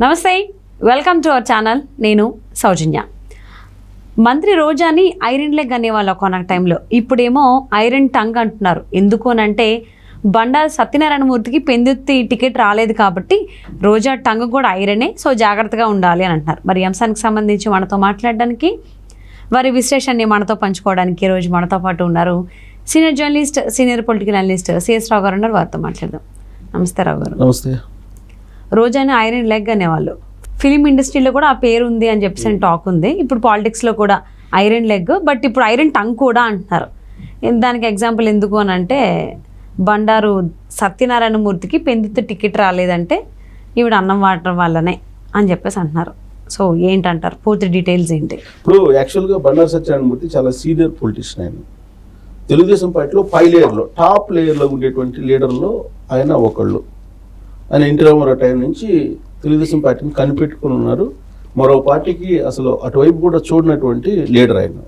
నమస్తే, welcome to our channel. నేను సౌజన్య. మంత్రి రోజాని ఐరన్ లెగ్ అనేవాళ్ళు ఒకనొక టైంలో. ఇప్పుడేమో ఐరన్ టంగ్ అంటున్నారు. ఎందుకు అనంటే బండారు సత్యనారాయణ మూర్తికి పెందుర్తి టికెట్ రాలేదు కాబట్టి రోజా టంగ్ కూడా ఐరనే, సో జాగ్రత్తగా ఉండాలి అని అంటున్నారు. మరి ఈ అంశానికి సంబంధించి మనతో మాట్లాడడానికి, వారి విశ్లేషణని మనతో పంచుకోవడానికి ఈరోజు మనతో పాటు ఉన్నారు senior journalist, senior political analyst C S Rao garu ఉన్నారు. వారితో మాట్లాడదాం. నమస్తే రావు గారు. నమస్తే. రోజాని ఐరన్ లెగ్ అనేవాళ్ళు. ఫిలిం ఇండస్ట్రీలో కూడా ఆ పేరు ఉంది అని చెప్పేసి టాక్ ఉంది. ఇప్పుడు పాలిటిక్స్లో కూడా ఐరన్ లెగ్, బట్ ఇప్పుడు ఐరన్ టంగ్ కూడా అంటున్నారు. దానికి ఎగ్జాంపుల్ ఎందుకు అని అంటే బండారు సత్యనారాయణ మూర్తికి పెందుర్తి టికెట్ రాలేదంటే ఈవిడ అన్నం వాడటం వల్లనే అని చెప్పేసి అంటున్నారు. సో ఏంటంటారు, పూర్తి డీటెయిల్స్ ఏంటి? ఇప్పుడు యాక్చువల్గా బండారు సత్యనారాయణ మూర్తి చాలా సీనియర్ పొలిటీషియన్. ఆయన తెలుగుదేశం పార్టీలో 5 లేయర్లో టాప్ లేయర్లో ఉండేటువంటి లీడర్లో ఆయన ఒకళ్ళు. ఆయన ఎన్టీ రామారావు టైం నుంచి తెలుగుదేశం పార్టీని కనిపెట్టుకుని ఉన్నారు. మరో పార్టీకి అసలు అటువైపు కూడా చూడనటువంటి లీడర్ ఆయన.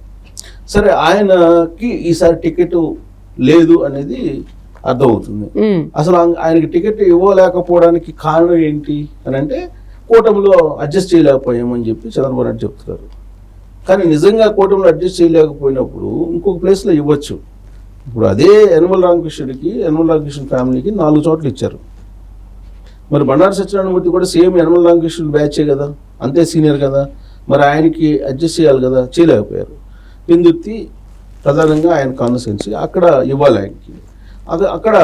సరే, ఆయనకి ఈసారి టికెట్ లేదు అనేది అర్థమవుతుంది. అసలు ఆయనకి టికెట్ ఇవ్వలేకపోవడానికి కారణం ఏంటి అని అంటే కూటమిలో అడ్జస్ట్ చేయలేకపోయామని చెప్పి చంద్రబాబు నాయుడు చెప్తున్నారు. కానీ నిజంగా కూటమిలో అడ్జస్ట్ చేయలేకపోయినప్పుడు ఇంకొక ప్లేస్లో ఇవ్వచ్చు. ఇప్పుడు అదే యనమల రామకృష్ణ ఫ్యామిలీకి 4 చోట్ల ఇచ్చారు. మరి బండారు సత్యనారాయణ మూర్తి కూడా సేమ్ యనమల రామకృష్ణ బ్యాచే కదా, అంతే సీనియర్ కదా, మరి ఆయనకి అడ్జస్ట్ చేయాలి కదా, చేయలేకపోయారు. పెందుర్తి ప్రధానంగా ఆయన కాన్స్టిట్యున్సీ, అక్కడ ఇవ్వాలి ఆయనకి. అక్కడ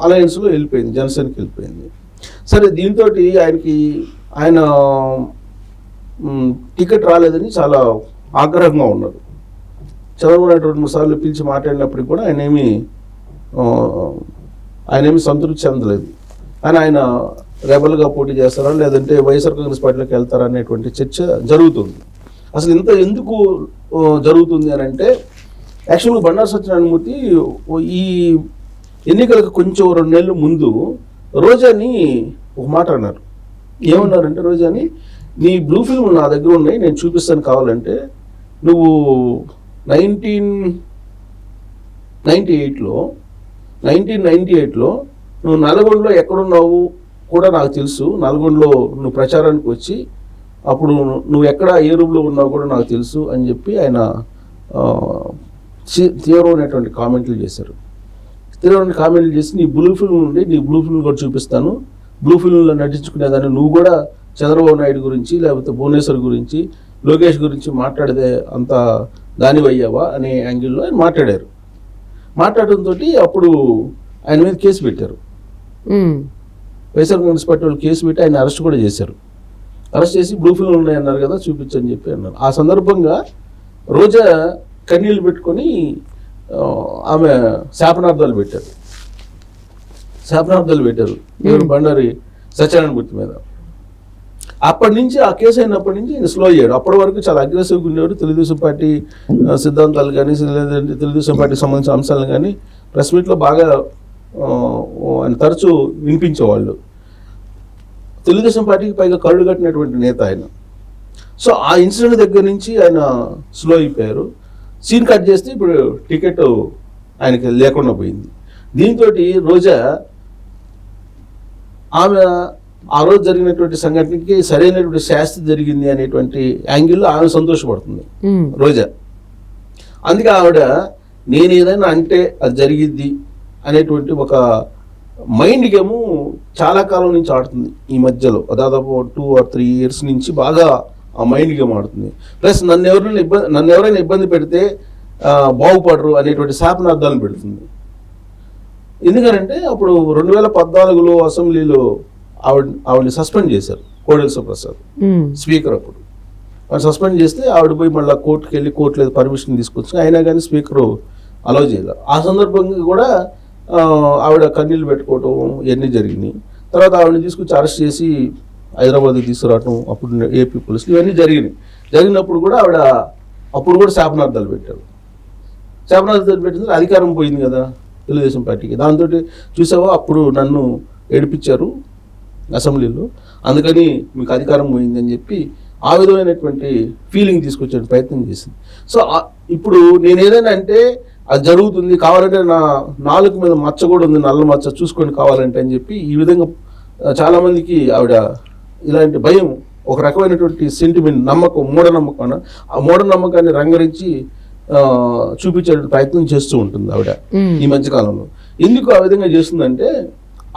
అలయన్స్లో వెళ్ళిపోయింది, జనసేనకి వెళ్ళిపోయింది. సరే, దీంతో ఆయన టికెట్ రాలేదని చాలా ఆగ్రహంగా ఉన్నారు. చంద్రబాబు నాయుడు 2-3 సార్లు పిలిచి మాట్లాడినప్పటికీ కూడా ఆయనేమి సంతృప్తి చెందలేదు. కానీ ఆయన రెబల్గా పోటీ చేస్తారా లేదంటే వైఎస్ఆర్ కాంగ్రెస్ పార్టీలోకి వెళ్తారా అనేటువంటి చర్చ జరుగుతుంది. అసలు ఇంత ఎందుకు జరుగుతుంది అని అంటే యాక్చువల్గా బండారు సత్యనారాయణ మూర్తి ఈ ఎన్నికలకు కొంచెం 2 నెలల ముందు రోజాని ఒక మాట అన్నారు. ఏమన్నారంటే, రోజాని నీ బ్లూ ఫిల్మ్ నా దగ్గర ఉన్నాయి, నేను చూపిస్తాను కావాలంటే. నువ్వు 1998లో నువ్వు నల్గొండలో ఎక్కడున్నావు కూడా నాకు తెలుసు. నల్గొండలో నువ్వు ప్రచారానికి వచ్చి అప్పుడు నువ్వు ఎక్కడ ఏ రూమ్లో ఉన్నావు కూడా నాకు తెలుసు అని చెప్పి ఆయన తీవ్రమైనటువంటి కామెంట్లు చేశారు. తీవ్రమైన కామెంట్లు చేసి నీ బ్లూ ఫిల్మ్ నుండి నీ బ్లూ ఫిల్మ్ కూడా చూపిస్తాను, బ్లూ ఫిల్మ్లో నటించుకునేదాన్ని నువ్వు కూడా చంద్రబాబు నాయుడు గురించి లేకపోతే భువనేశ్వర్ గురించి లోకేష్ గురించి మాట్లాడితే అంత దానివయ్యావా అనే యాంగిల్లో ఆయన మాట్లాడారు. మాట్లాడడంతో అప్పుడు ఆయన మీద కేసు పెట్టారు. వైఎస్ఆర్ కాంగ్రెస్ పార్టీ వాళ్ళు కేసు పెట్టి ఆయన అరెస్ట్ కూడా చేశారు. అరెస్ట్ చేసి బ్లూ ఫిల్మ్ ఉన్నాయన్నారు కదా, చూపించని చెప్పి అన్నారు. ఆ సందర్భంగా రోజా కన్నీళ్ళు పెట్టుకొని ఆమె శాపనార్థాలు పెట్టారు. బండారి సత్యనారాయణ మూర్తి మీద. అప్పటి నుంచి ఆ కేసు అయినప్పటి నుంచి ఆయన స్లో అయ్యాడు. అప్పటి వరకు చాలా అగ్రెసివ్గా ఉండేవాడు. తెలుగుదేశం పార్టీ సిద్ధాంతాలు కానీ లేదంటే తెలుగుదేశం పార్టీకి సంబంధించిన అంశాలను కానీ ప్రెస్ మీట్లో బాగా ఆయన తరచూ వినిపించేవాళ్ళు. తెలుగుదేశం పార్టీకి పైగా కరుడు కట్టినటువంటి నేత ఆయన. సో ఆ ఇన్సిడెంట్ దగ్గర నుంచి ఆయన స్లో అయిపోయారు. సీన్ కట్ చేస్తే ఇప్పుడు టికెట్ ఆయనకి లేకుండా పోయింది. దీంతో రోజా ఆమె ఆ రోజు జరిగినటువంటి సంఘటనకి సరైనటువంటి శాస్తి జరిగింది అనేటువంటి యాంగిల్లో ఆమె సంతోషపడుతుంది రోజా. అందుకే ఆవిడ నేను ఏదైనా అంటే అది జరిగిద్ది అనేటువంటి ఒక మైండ్ గేమ్ చాలా కాలం నుంచి ఆడుతుంది. ఈ మధ్యలో దాదాపు 2 or 3 years నుంచి బాగా ఆ మైండ్ గేమ్ ఆడుతుంది. ప్లస్ నన్ను ఎవరైనా ఇబ్బంది పెడితే బాగుపడరు అనేటువంటి శాపనార్థాలను పెడుతుంది. ఎందుకంటే అప్పుడు 2014లో అసెంబ్లీలో ఆవిడని సస్పెండ్ చేశారు. కోడెల శివప్రసాద్ స్పీకర్. అప్పుడు ఆయన సస్పెండ్ చేస్తే ఆవిడ పోయి మళ్ళీ కోర్టుకి వెళ్ళి కోర్టు పర్మిషన్ తీసుకొచ్చి అయినా కానీ స్పీకరు అలౌ చేయలేదు. ఆ సందర్భంగా కూడా ఆవిడ కన్నీళ్ళు పెట్టుకోవటం ఇవన్నీ జరిగినాయి. తర్వాత ఆవిడని తీసుకొచ్చి అరెస్ట్ చేసి హైదరాబాద్కి తీసుకురావటం అప్పుడు ఏపీ పోలీసులు ఇవన్నీ జరిగినప్పుడు కూడా ఆవిడ అప్పుడు కూడా శాపనార్థాలు పెట్టారు. శాపనార్థాలు పెట్టిన అధికారం పోయింది కదా తెలుగుదేశం పార్టీకి. దాంతో చూసావా అప్పుడు నన్ను ఏడిపించారు అసెంబ్లీలో, అందుకని మీకు అధికారం పోయింది అని చెప్పి ఆ విధమైనటువంటి ఫీలింగ్ తీసుకొచ్చే ప్రయత్నం చేసింది. సో ఇప్పుడు నేను ఏదైనా అంటే అది జరుగుతుంది, కావాలంటే నా నాలుగు మీద మచ్చ కూడా ఉంది, నల్ల మచ్చ చూసుకొని కావాలంటే అని చెప్పి ఈ విధంగా చాలామందికి ఆవిడ ఇలాంటి భయం, ఒక రకమైనటువంటి సెంటిమెంట్, నమ్మకం, మూఢనమ్మకం, ఆ మూఢనమ్మకాన్ని రంగరించి చూపించే ప్రయత్నం చేస్తూ ఉంటుంది ఆవిడ ఈ మధ్యకాలంలో. ఎందుకు ఆ విధంగా చేస్తుందంటే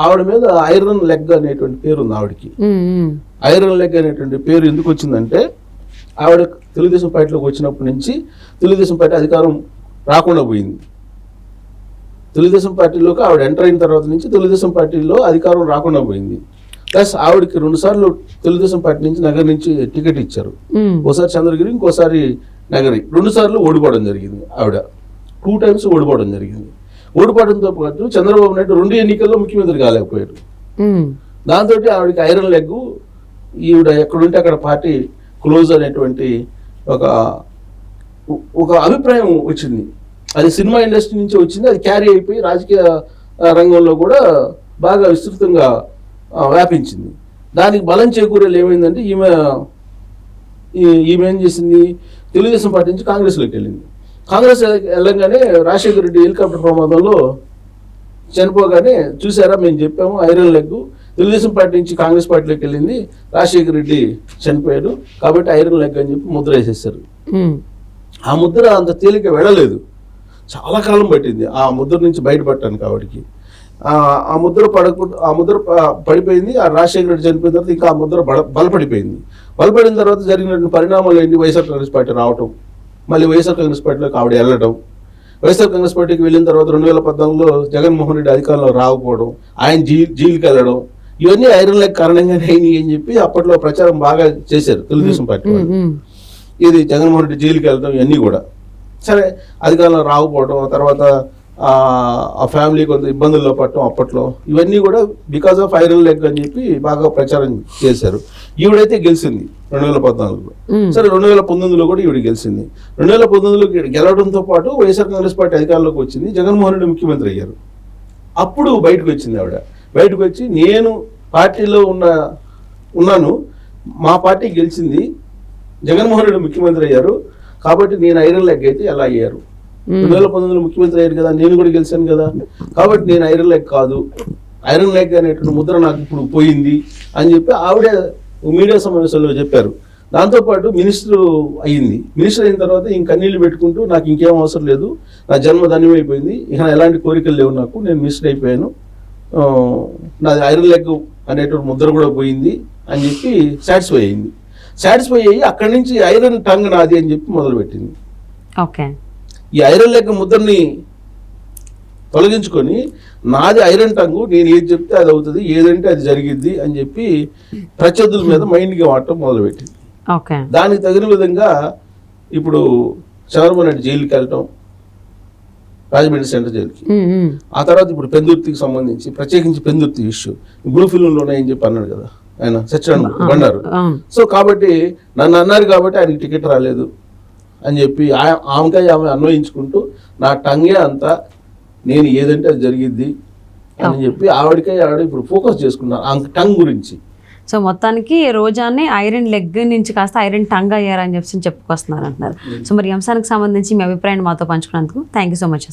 ఆవిడ మీద ఐరన్ లెగ్ అనేటువంటి పేరు ఉంది ఆవిడకి. ఐరన్ లెగ్ అనేటువంటి పేరు ఎందుకు వచ్చిందంటే ఆవిడ తెలుగుదేశం పార్టీలోకి వచ్చినప్పటి నుంచి తెలుగుదేశం పార్టీ అధికారం రాకుండా పోయింది. తెలుగుదేశం పార్టీలోకి ఆవిడ ఎంటర్ అయిన తర్వాత నుంచి తెలుగుదేశం పార్టీలో అధికారం రాకుండా పోయింది. ప్లస్ ఆవిడకి 2 సార్లు తెలుగుదేశం పార్టీ నుంచి నగర్ నుంచి టికెట్ ఇచ్చారు. ఒకసారి చంద్రగిరి, ఇంకోసారి నగరి. 2 సార్లు ఓడిపోవడం జరిగింది. ఆవిడ 2 times ఓడిపోవడం జరిగింది. ఓడిపోవడంతో పాటు చంద్రబాబు నాయుడు 2 ఎన్నికల్లో ముఖ్యమంత్రి కాలేకపోయాడు. దాంతో ఆవిడకి ఐరన్ లెగ్, ఈవిడ ఎక్కడుంటే అక్కడ పార్టీ క్లోజ్ అనేటువంటి ఒక అభిప్రాయం వచ్చింది. అది సినిమా ఇండస్ట్రీ నుంచి వచ్చింది. అది క్యారీ అయిపోయి రాజకీయ రంగంలో కూడా బాగా విస్తృతంగా వ్యాపించింది. దానికి బలం చేకూరేలు ఏమైందంటే ఈమె ఏం చేసింది, తెలుగుదేశం పార్టీ నుంచి కాంగ్రెస్లోకి వెళ్ళింది. కాంగ్రెస్ వెళ్ళంగానే రాజశేఖర రెడ్డి హెలికాప్టర్ ప్రమాదంలో చనిపోగానే చూసారా మేము చెప్పాము ఐరన్ లెగ్, తెలుగుదేశం పార్టీ నుంచి కాంగ్రెస్ పార్టీలోకి వెళ్ళింది, రాజశేఖర రెడ్డి చనిపోయాడు కాబట్టి ఐరన్ లెగ్ అని చెప్పి ముద్ర వేసేసారు. ఆ ముద్ర అంత తేలిక వెళ్ళలేదు, చాలా కాలం పట్టింది ఆ ముద్ర నుంచి బయటపడటానికి ఆవిడకి. ఆ ముద్ర పడిపోయింది. ఆ రాజశేఖర రెడ్డి చనిపోయిన తర్వాత ఇంకా ఆ ముద్ర బలపడిపోయింది. బలపడిన తర్వాత జరిగినటువంటి పరిణామాలు ఏంటి, వైఎస్ఆర్ కాంగ్రెస్ పార్టీ రావటం, మళ్ళీ వైఎస్ఆర్ కాంగ్రెస్ పార్టీలోకి ఆవిడ వెళ్ళడం, వైఎస్ఆర్ కాంగ్రెస్ పార్టీకి వెళ్ళిన తర్వాత 2014లో జగన్మోహన్ రెడ్డి అధికారంలో రాకపోవడం, ఆయన జైలుకి వెళ్ళడం, ఇవన్నీ ఐరన్ లెగ్ కారణంగానే అయినాయి అని చెప్పి అప్పట్లో ప్రచారం బాగా చేశారు తెలుగుదేశం పార్టీ వాళ్ళు. ఇది జగన్మోహన్ రెడ్డి జైలుకి వెళ్ళడం ఇవన్నీ కూడా సరే, అధికారంలో రాకపోవడం, తర్వాత ఆ ఫ్యామిలీ కొంత ఇబ్బందుల్లో పడటం అప్పట్లో, ఇవన్నీ కూడా బికాస్ ఆఫ్ ఐరన్ లెగ్ అని చెప్పి బాగా ప్రచారం చేశారు. ఈవిడైతే గెలిచింది 2014లో. సరే 2019లో కూడా ఈవిడ గెలిచింది. 2019లో గెలవడంతో పాటు వైఎస్ఆర్ కాంగ్రెస్ పార్టీ అధికారంలోకి వచ్చింది, జగన్మోహన్ రెడ్డి ముఖ్యమంత్రి అయ్యారు. అప్పుడు బయటకు వచ్చింది ఆవిడ. బయటకు వచ్చి నేను పార్టీలో ఉన్నాను, మా పార్టీ గెలిచింది, జగన్మోహన్ రెడ్డి ముఖ్యమంత్రి అయ్యారు కాబట్టి నేను ఐరన్ లెగ్ అయితే ఎలా అయ్యారు, 2019లో ముఖ్యమంత్రి అయ్యారు కదా, నేను కూడా గెలిచాను కదా, కాబట్టి నేను ఐరన్ లెగ్ కాదు, ఐరన్ లెగ్ అనేటువంటి ముద్ర నాకు ఇప్పుడు పోయింది అని చెప్పి ఆవిడ మీడియా సమావేశంలో చెప్పారు. దాంతోపాటు మినిస్టర్ అయ్యింది. మినిస్టర్ అయిన తర్వాత ఇంక కన్నీళ్ళు పెట్టుకుంటూ నాకు ఇంకేం అవసరం లేదు, నా జన్మ ధన్యమైపోయింది, ఇక ఎలాంటి కోరికలు లేవు నాకు, నేను మినిస్టర్ అయిపోయాను, నాది ఐరన్ లెగ్ అనేటువంటి ముద్ర కూడా పోయింది అని చెప్పి సాటిస్ఫై అయింది. సాటిస్ఫై అయ్యి అక్కడి నుంచి ఐరన్ టంగ్ నాది అని చెప్పి మొదలుపెట్టింది. ఓకే, ఈ ఐరన్ లెగ్ ముద్రని తొలగించుకొని నాది ఐరన్ టంగు, నేను ఏది చెప్తే అది అవుతుంది, ఏదంటే అది జరిగిద్ది అని చెప్పి ప్రత్యర్థుల మీద మైండ్గా వాడటం మొదలుపెట్టింది. దానికి తగిన విధంగా ఇప్పుడు చంద్రబాబు నాయుడు జైలుకి వెళ్ళటం, రాజమండ్రి సెంట్రల్ జైలుకి, ఆ తర్వాత ఇప్పుడు పెందుర్తికి సంబంధించి ప్రత్యేకించి పెందుర్తి ఇష్యూ బ్లూ ఫిల్మ్లో ఉన్నాయని చెప్పి అన్నాడు కదా ఆయన, సత్యనారాయణ బండారు. సో కాబట్టి నన్ను అన్నారు కాబట్టి ఆయనకి టికెట్ రాలేదు అని చెప్పి ఆమెకాయ ఆమె అన్వయించుకుంటూ నా టంగే అంతా, నేను ఏదంటే అది జరిగిద్ది అని చెప్పి ఆవిడ ఇప్పుడు ఫోకస్ చేసుకున్నారు ఆ టంగ్ గురించి. సో మొత్తానికి రోజానే ఐరన్ లెగ్ నుంచి కాస్త ఐరన్ టంగ్ అయ్యారని చెప్పి చెప్పుకొస్తున్నారు అంటున్నారు. సో మరి ఈ అంశానికి సంబంధించి మీ అభిప్రాయాన్ని మాతో పంచుకున్నందుకు థ్యాంక్ యూ సో మచ్.